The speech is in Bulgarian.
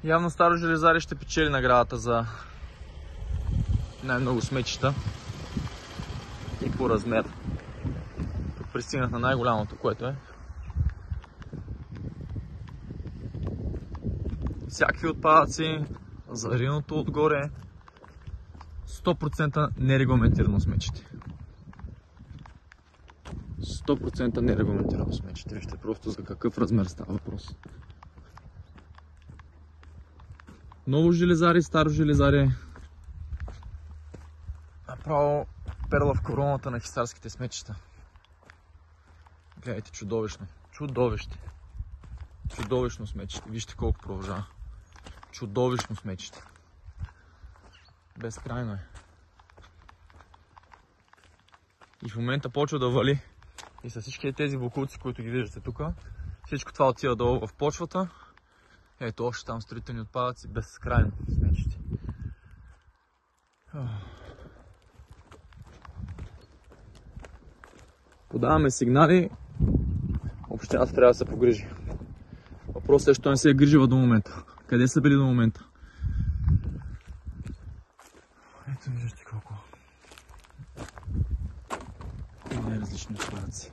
Явно Старо Железари ще печели наградата за най-много сметища и по размер. Тук пристигнах на най-голямото, което е. Всякакви отпадъци, зариното отгоре, 100% нерегламентирано сметище. 100% нерегламентирано сметище. Вижте просто за какъв размер става въпрос. Ново Железари, Старо Железари. Направо перла в короната на хисарските сметища. Гледайте, чудовищно. Чудовище. Чудовищно сметище. Вижте колко продължава. Чудовищно сметище. Безкрайно е. И в момента почва да вали. И с всички тези боклуци, които ги виждате тук, всичко това отива долу в почвата. Ето още там строителни отпадъци. Безкрайно сметище. Подаваме сигнали. Общината трябва да се погрижи. Въпросът е, що не се е грижила до момента. Къде са били до момента? Ето виждате колко. И най-различни отпадъци.